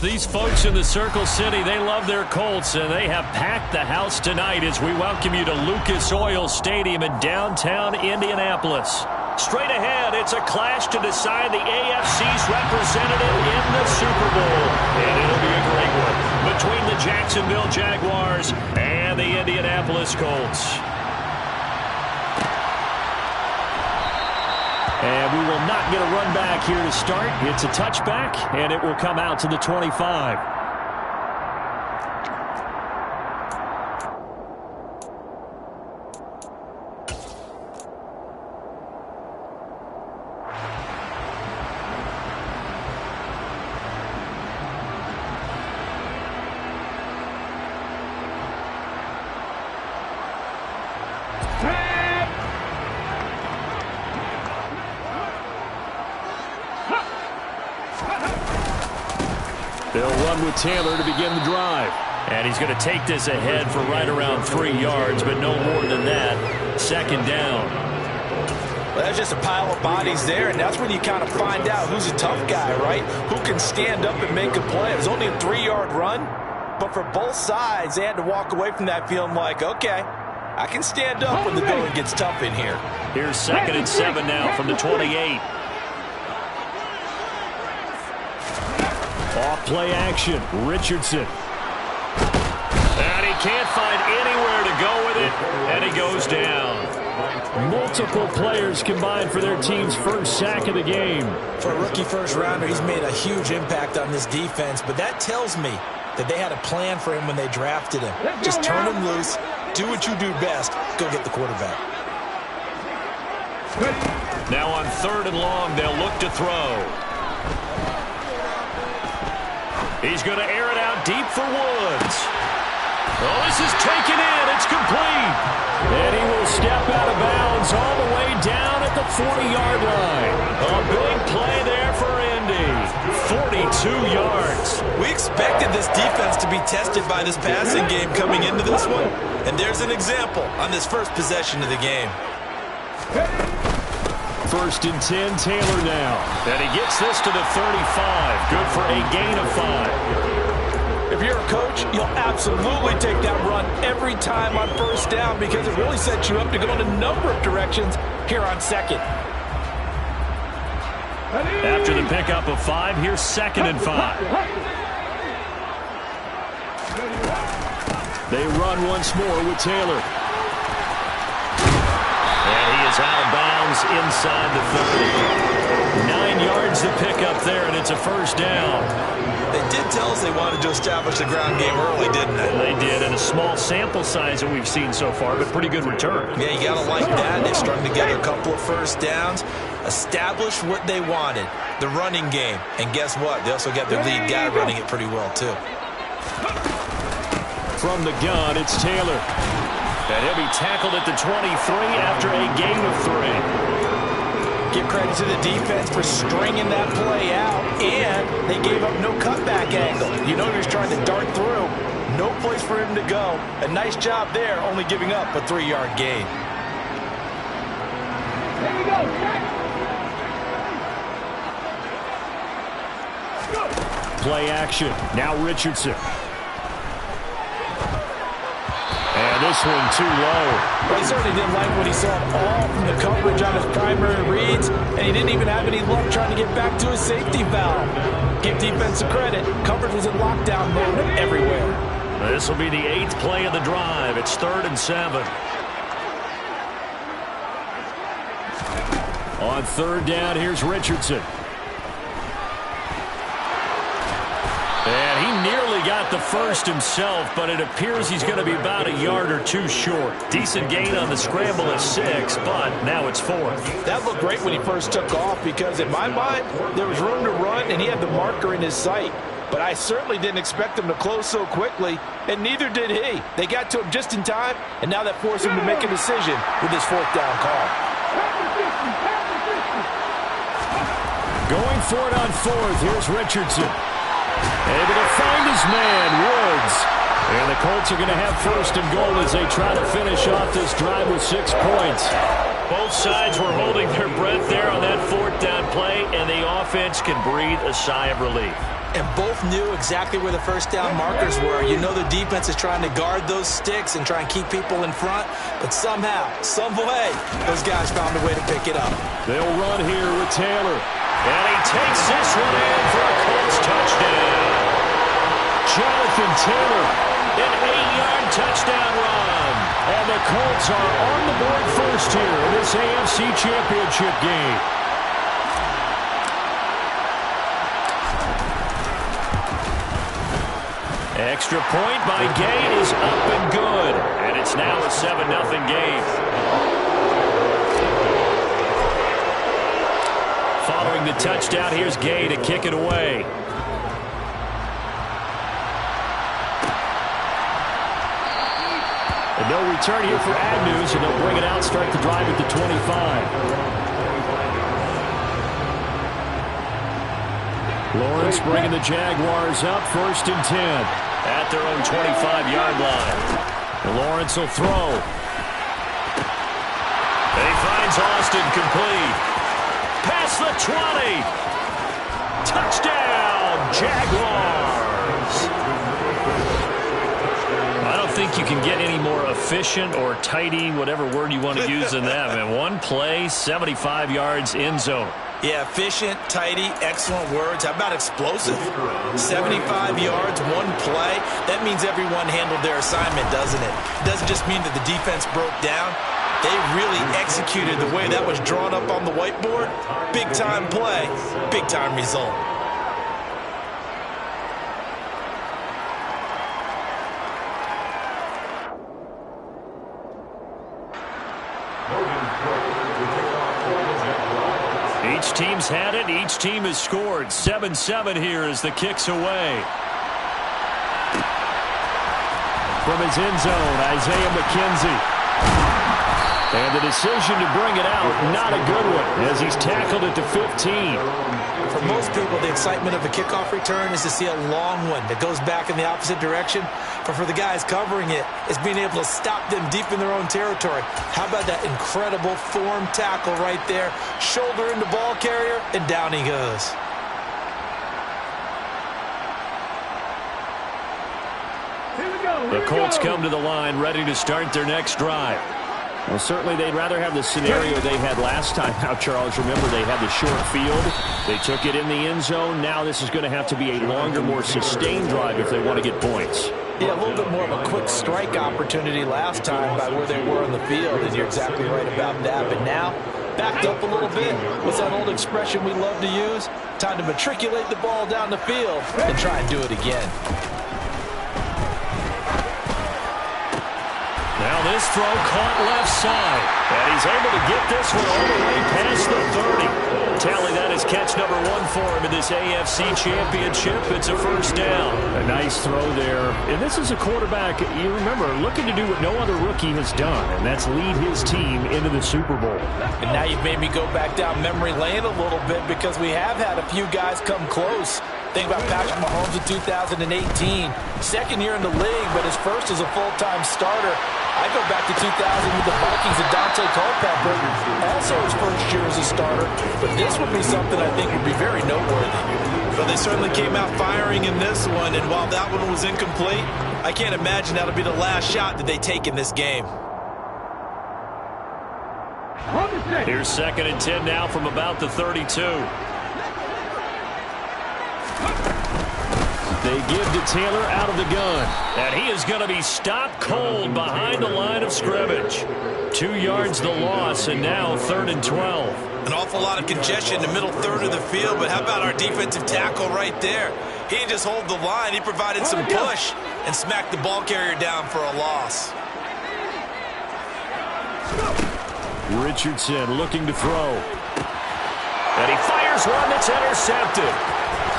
These folks in the Circle City, they love their Colts, and they have packed the house tonight as we welcome you to Lucas Oil Stadium in downtown Indianapolis. Straight ahead, it's a clash to decide the AFC's representative in the Super Bowl. And it'll be a great one between the Jacksonville Jaguars and the Indianapolis Colts. And we will not get a run back here to start. It's a touchback, and it will come out to the 25. They'll run with Taylor to begin the drive. And he's going to take this ahead for right around 3 yards, but no more than that. Second down. Well, that's just a pile of bodies there, and that's when you kind of find out who's a tough guy, right? Who can stand up and make a play. It was only a 3-yard run, but for both sides, they had to walk away from that feeling like, okay, I can stand up when the going gets tough in here. Here's 2nd and 7 now from the 28. Off play action, Richardson. And he can't find anywhere to go with it, and he goes down. Multiple players combined for their team's first sack of the game. For a rookie first-rounder, he's made a huge impact on this defense, but that tells me that they had a plan for him when they drafted him. Just turn him loose, do what you do best, go get the quarterback. Now on 3rd and long, they'll look to throw. He's going to air it out deep for Woods. Oh, this is taken in. It's complete. And he will step out of bounds all the way down at the 40-yard line. A big play there for Indy. 42 yards. We expected this defense to be tested by this passing game coming into this one. And there's an example on this first possession of the game. 1st and 10, Taylor now. And he gets this to the 35. Good for a gain of 5. If you're a coach, you'll absolutely take that run every time on 1st down because it really sets you up to go in a number of directions here on 2nd. After the pickup of 5, here's 2nd and 5. They run once more with Taylor. And he is out of bounds inside the 30. 9 yards to pick up there, and it's a 1st down. They did tell us they wanted to establish the ground game early, didn't they? They did, and a small sample size that we've seen so far, but pretty good return. Yeah, you got to like that. They strung together a couple of 1st downs, established what they wanted, the running game. And guess what? They also got their lead guy running it pretty well, too. From the gun, it's Taylor. And he'll be tackled at the 23 after a gain of 3. Give credit to the defense for stringing that play out, and they gave up no cutback angle. You know he was trying to dart through. No place for him to go. A nice job there, only giving up a 3-yard gain. There we go. Play action. Now Richardson. And this one too low. Well, he certainly didn't like what he saw all from the coverage on his primary reads, and he didn't even have any luck trying to get back to his safety valve. Give defense credit. Coverage was in lockdown mode everywhere. This will be the 8th play of the drive. It's 3rd and 7. On 3rd down, here's Richardson. And he nearly got the 1st himself, but it appears he's going to be about a yard or 2 short. Decent gain on the scramble at 6, but now it's 4th. That looked great when he first took off because, in my mind, there was room to run, and he had the marker in his sight. But I certainly didn't expect him to close so quickly, and neither did he. They got to him just in time, and now that forced him to make a decision with his 4th down call. Going for it on 4th, here's Richardson. Able to find his man, Woods. And the Colts are going to have 1st and goal as they try to finish off this drive with 6 points. Both sides were holding their breath there on that 4th down play, and the offense defense can breathe a sigh of relief. And both knew exactly where the first down markers were. You know the defense is trying to guard those sticks and try and keep people in front, but somehow, some way, those guys found a way to pick it up. They'll run here with Taylor. And he takes this one in for a Colts touchdown. Jonathan Taylor, an 8-yard touchdown run. And the Colts are on the board first here in this AFC Championship game. Extra point by Gay is up and good. And it's now a 7-0 game. Following the touchdown, here's Gay to kick it away. And no return here for Agnews, and they'll bring it out, start the drive at the 25. Lawrence bringing the Jaguars up, 1st and 10 at their own 25-yard line. And Lawrence will throw. And he finds Austin complete. Past the 20. Touchdown, Jaguars. I don't think you can get any more efficient or tidy, whatever word you want to use in that. And one play, 75 yards, end zone. Yeah, efficient, tidy, excellent words. How about explosive? 75 yards, one play. That means everyone handled their assignment, doesn't it? It doesn't just mean that the defense broke down. They really executed the way that was drawn up on the whiteboard. Big-time play, big-time result. Each team's had it. Each team has scored. 7-7 here as the kick's away. From his end zone, Isaiah McKenzie. And the decision to bring it out, not a good one, as he's tackled at the 15. For most people, the excitement of a kickoff return is to see a long one that goes back in the opposite direction. But for the guys covering it, it's being able to stop them deep in their own territory. How about that incredible form tackle right there? Shoulder into ball carrier, and down he goes. The Colts come to the line ready to start their next drive. Well, certainly they'd rather have the scenario they had last time out, Charles. Remember, they had the short field. They took it in the end zone. Now this is going to have to be a longer, more sustained drive if they want to get points. Yeah, a little bit more of a quick strike opportunity last time by where they were on the field, and you're exactly right about that. But now, backed up a little bit. What's that old expression we love to use? Time to matriculate the ball down the field and try and do it again. Now this throw caught left side. And he's able to get this one all the way past the 30. Tally, that is catch number 1 for him in this AFC Championship. It's a first down. A nice throw there. And this is a quarterback, you remember, looking to do what no other rookie has done, and that's lead his team into the Super Bowl. And now you've made me go back down memory lane a little bit because we have had a few guys come close. Think about Patrick Mahomes in 2018. Second year in the league, but his first as a full-time starter. I go back to 2000 with the Vikings and Dante Culpepper. Also his first year as a starter. But this would be something I think would be very noteworthy. But they certainly came out firing in this one. And while that one was incomplete, I can't imagine that'll be the last shot that they take in this game. Here's 2nd and 10 now from about the 32. They give to Taylor out of the gun. And he is going to be stopped cold behind the line of scrimmage. 2 yards the loss, and now 3rd and 12. An awful lot of congestion in the middle third of the field, but how about our defensive tackle right there? He didn't just hold the line, he provided some push and smacked the ball carrier down for a loss. Richardson looking to throw. And he fires one that's intercepted.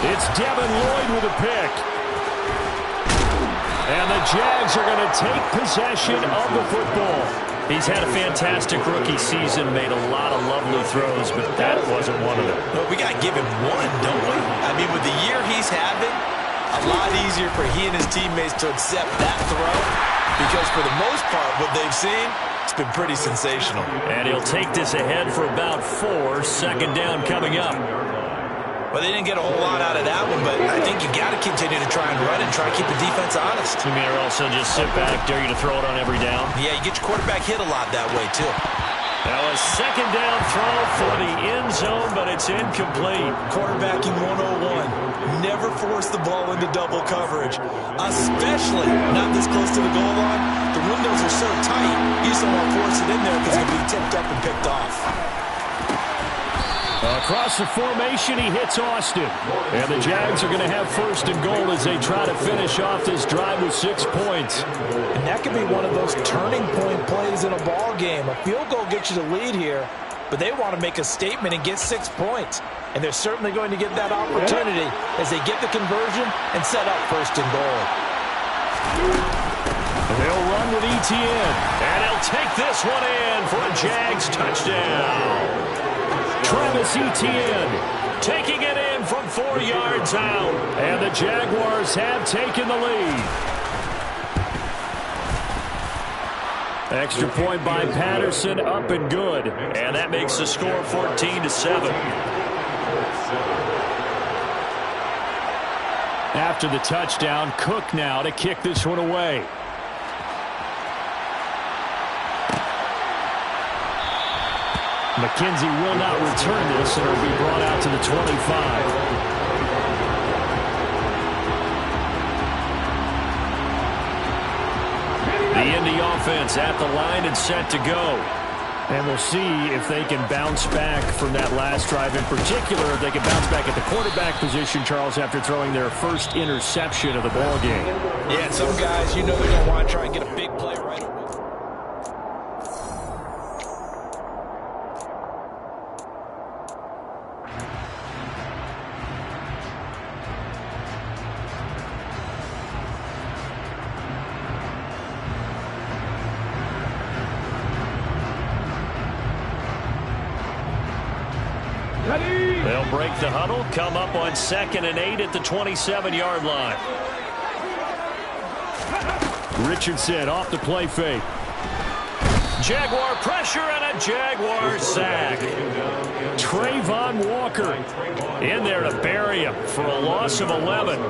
It's Devin Lloyd with a pick. And the Jags are going to take possession of the football. He's had a fantastic rookie season, made a lot of lovely throws, but that wasn't one of them. Well, we got to give him one, don't we? I mean, with the year he's having, a lot easier for he and his teammates to accept that throw because for the most part, what they've seen, it's been pretty sensational. And he'll take this ahead for about 4. 2nd down coming up. Well, they didn't get a whole lot out of that one, but I think you got to continue to try and run and try to keep the defense honest. You mean also just sit back, dare you to throw it on every down? Yeah, you get your quarterback hit a lot that way, too. Now a second down throw for the end zone, but it's incomplete. Quarterbacking 101. Never force the ball into double coverage, especially not this close to the goal line. The windows are so tight, you just don't want to force it in there because it'll be tipped up and picked off. Across the formation, he hits Austin. And the Jags are going to have first and goal as they try to finish off this drive with 6 points. And that could be one of those turning point plays in a ball game. A field goal gets you the lead here, but they want to make a statement and get 6 points. And they're certainly going to get that opportunity as they get the conversion and set up first and goal. They'll run with Etienne. And he'll take this one in for a Jags touchdown. Travis Etienne taking it in from 4 yards out. And the Jaguars have taken the lead. Extra point by Patterson, up and good. And that makes the score 14-7. After the touchdown, Cook now to kick this one away. McKenzie will not return this, and it'll be brought out to the 25. The Indy offense at the line and set to go. And we'll see if they can bounce back from that last drive. In particular, if they can bounce back at the quarterback position, Charles, after throwing their first interception of the ball game. Yeah, and some guys, you know they're going to want to try and get a big play right away. They'll break the huddle, come up on 2nd and 8 at the 27-yard line. Richardson off the play fake. Jaguar pressure and a Jaguar sack. Trayvon Walker in there to bury him for a loss of 11.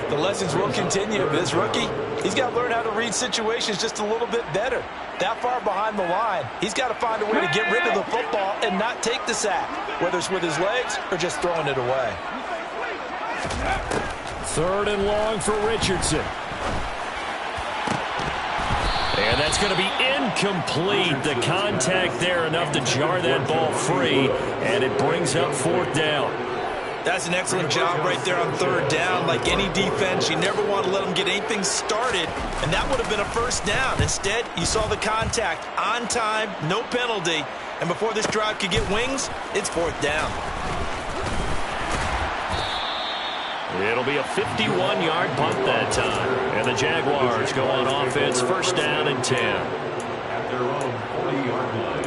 The lessons will continue. This rookie, he's got to learn how to read situations just a little bit better. That far behind the line, he's got to find a way to get rid of the football and not take the sack, whether it's with his legs or just throwing it away. 3rd and long for Richardson. And that's going to be incomplete. The contact there enough to jar that ball free, and it brings up 4th down. That's an excellent job right there on 3rd down. Like any defense, you never want to let them get anything started, and that would have been a first down. Instead, you saw the contact on time, no penalty, and before this drive could get wings, it's 4th down. It'll be a 51-yard punt that time, and the Jaguars go on offense, 1st down and 10. At their own 40-yard line.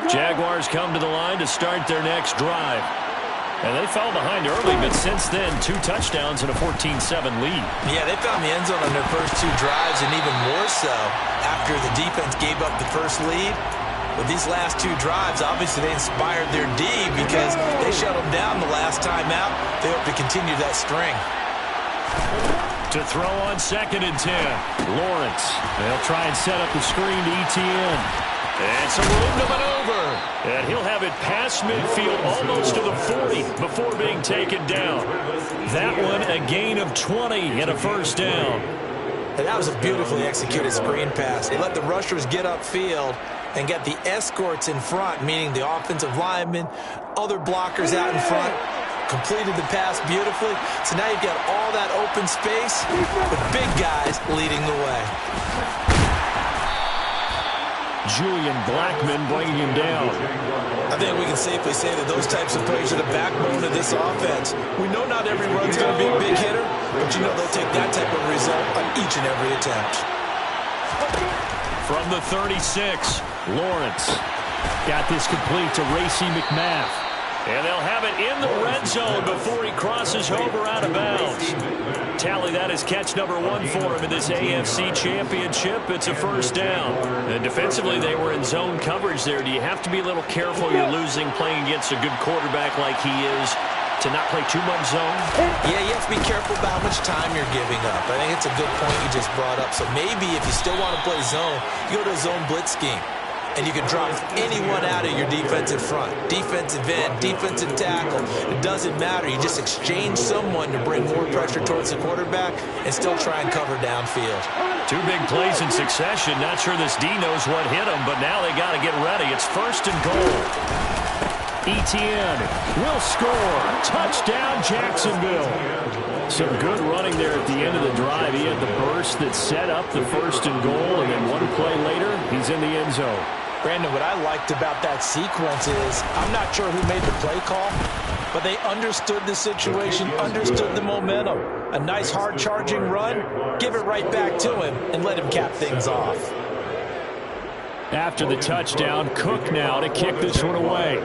Jaguars come to the line to start their next drive. And they fell behind early, but since then, 2 touchdowns and a 14-7 lead. Yeah, they found the end zone on their first 2 drives, and even more so after the defense gave up the first lead. With these last 2 drives, obviously they inspired their D because they shut them down the last time out. They hope to continue that string. To throw on 2nd and 10, Lawrence. They'll try and set up the screen to Etienne. And some room to maneuver. And he'll have it past midfield almost to the 40 before being taken down. That one a gain of 20 and a 1st down. And that was a beautifully executed screen pass. They let the rushers get upfield and get the escorts in front, meaning the offensive linemen, other blockers out in front. Completed the pass beautifully. So now you've got all that open space with big guys leading the way. Julian Blackmon bringing him down. I think we can safely say that those types of plays are the backbone of this offense. We know not every run's going to be a big hitter, but you know they'll take that type of result on each and every attempt. From the 36, Lawrence got this complete to Racey McMath. And they'll have it in the red zone before he crosses over out of bounds. tally that as catch number 1 for him in this AFC Championship. It's a first down. And defensively, they were in zone coverage there. Do you have to be a little careful? You're losing playing against a good quarterback like he is to not play too much zone? Yeah, you have to be careful about how much time you're giving up. I think it's a good point you just brought up. So maybe if you still want to play zone, you go to a zone blitz scheme. And you can drop anyone out of your defensive front. Defensive end, defensive tackle. It doesn't matter. You just exchange someone to bring more pressure towards the quarterback and still try and cover downfield. 2 big plays in succession. Not sure this D knows what hit him, but now they got to get ready. It's first and goal. Etienne will score. Touchdown, Jacksonville. Some good running there at the end of the drive. He had the burst that set up the first and goal, and then 1 play later, he's in the end zone. Brandon, what I liked about that sequence is I'm not sure who made the play call, but they understood the situation, understood the momentum. A nice hard-charging run, give it right back to him, and let him cap things off. After the touchdown, Cook now to kick this one away.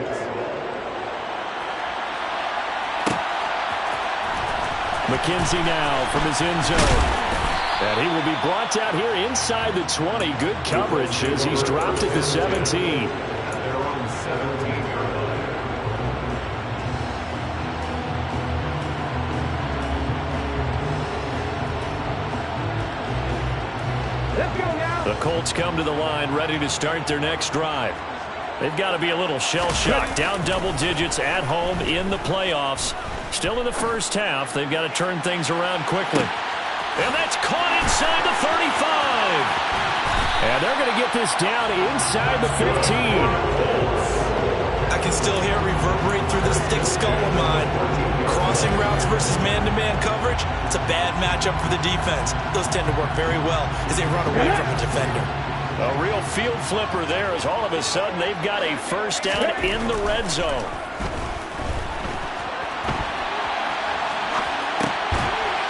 McKenzie now from his end zone. And he will be brought out here inside the 20. Good coverage as he's dropped at the 17. The Colts come to the line ready to start their next drive. They've got to be a little shell-shocked. Down double digits at home in the playoffs. Still in the first half. They've got to turn things around quickly. And that's caught inside the 35. And they're going to get this down inside the 15. I can still hear it reverberate through this thick skull of mine. Crossing routes versus man-to-man coverage, it's a bad matchup for the defense. Those tend to work very well as they run away from a defender. A real field flipper there as all of a sudden they've got a first down in the red zone.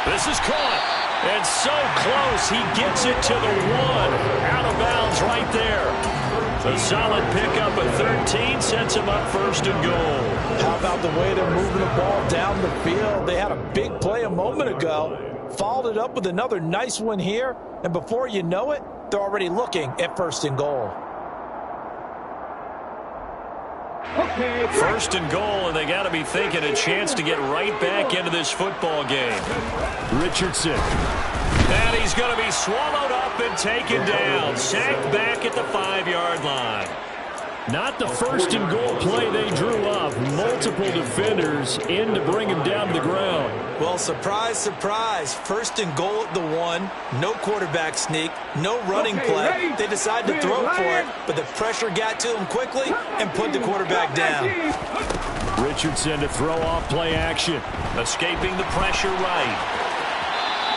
This is caught. And so close, he gets it to the 1. Out of bounds right there. A solid pickup at 13 sets him up first and goal. How about the way they're moving the ball down the field? They had a big play a moment ago. Followed it up with another nice one here. And before you know it, they're already looking at first and goal. First and goal, and they got to be thinking a chance to get right back into this football game. Richardson. And he's going to be swallowed up and taken down. Sacked back at the 5-yard line. Not the first and goal play they drew up. Multiple defenders in to bring him down to the ground. Well, surprise, surprise. First and goal at the 1. No quarterback sneak. No running play. They decided to throw for it, but the pressure got to him quickly and put the quarterback down. Richardson to throw off play action. Escaping the pressure right.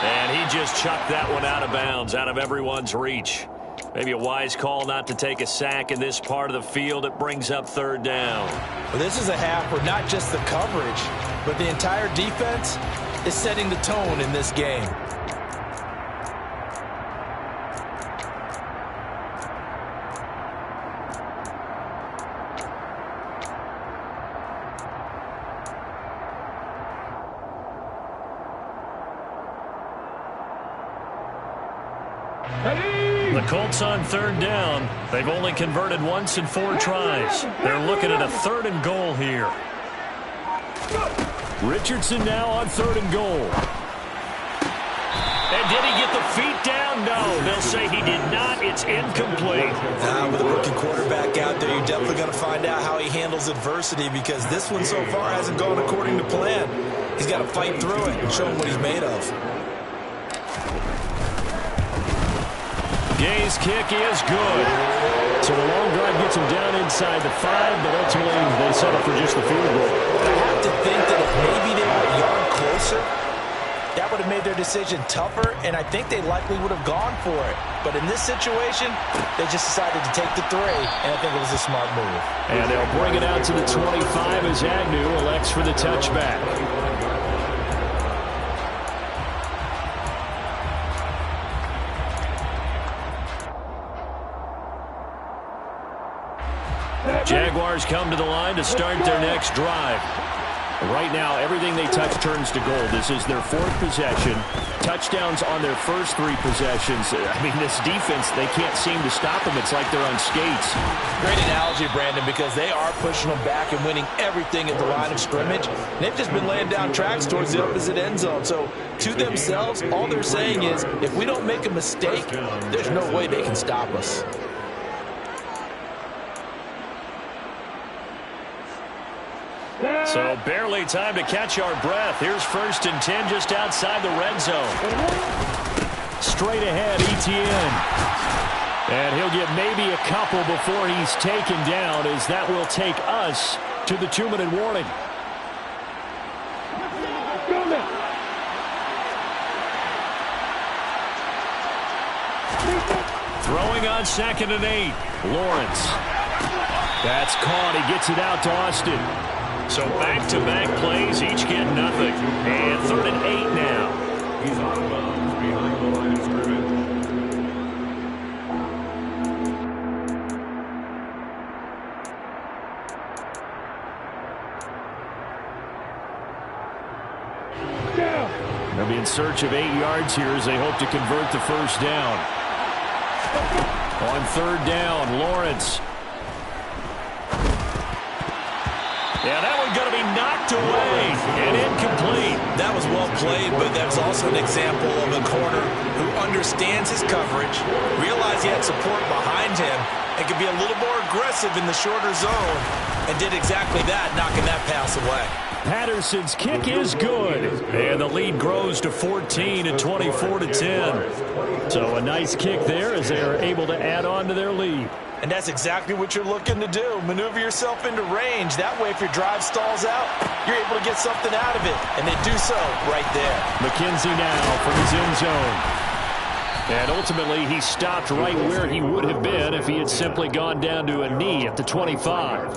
And he just chucked that one out of bounds, out of everyone's reach. Maybe a wise call not to take a sack in this part of the field. It brings up third down. Well, this is a half where not just the coverage, but the entire defense is setting the tone in this game. The Colts on third down. They've only converted once in 4 tries. They're looking at a third and goal here. Richardson now on third and goal. And did he get the feet down? No, they'll say he did not. It's incomplete. With a rookie quarterback out there, you're definitely going to find out how he handles adversity because this one so far hasn't gone according to plan. He's got to fight through it and show him what he's made of. Gay's kick is good. So the long drive gets him down inside the 5, but ultimately they settle for just the field goal. I have to think that if maybe they were a yard closer, that would have made their decision tougher, and I think they likely would have gone for it. But in this situation, they just decided to take the 3, and I think it was a smart move. And they'll bring it out to the 25 as Agnew elects for the touchback. Jaguars come to the line to start their next drive. Right now, everything they touch turns to gold. This is their fourth possession. Touchdowns on their first three possessions. I mean, this defense, they can't seem to stop them. It's like they're on skates. Great analogy, Brandon, because they are pushing them back and winning everything at the line of scrimmage. They've just been laying down tracks towards the opposite end zone. So, to themselves, all they're saying is, if we don't make a mistake, there's no way they can stop us. So barely time to catch our breath. Here's 1st and 10 just outside the red zone. Straight ahead, Etienne. And he'll get maybe a couple before he's taken down, as that will take us to the 2-minute warning. Throwing on 2nd and 8. Lawrence. That's caught. He gets it out to Austin. So back-to-back plays, each get nothing. And 3rd and 8 now. He's on behind the line of scrimmage. They'll be in search of 8 yards here as they hope to convert the first down. On 3rd down, Lawrence. Yeah, that one going to be knocked away and incomplete. That was well played, but that's also an example of a corner who understands his coverage, realized he had support behind him, and could be a little more aggressive in the shorter zone, and did exactly that, knocking that pass away. Patterson's kick is good, and the lead grows to 14 at 24-10. So a nice kick there as they are able to add on to their lead. And that's exactly what you're looking to do. Maneuver yourself into range. That way, if your drive stalls out, you're able to get something out of it. And they do so right there. McKenzie now from his end zone. And ultimately, he stopped right where he would have been if he had simply gone down to a knee at the 25.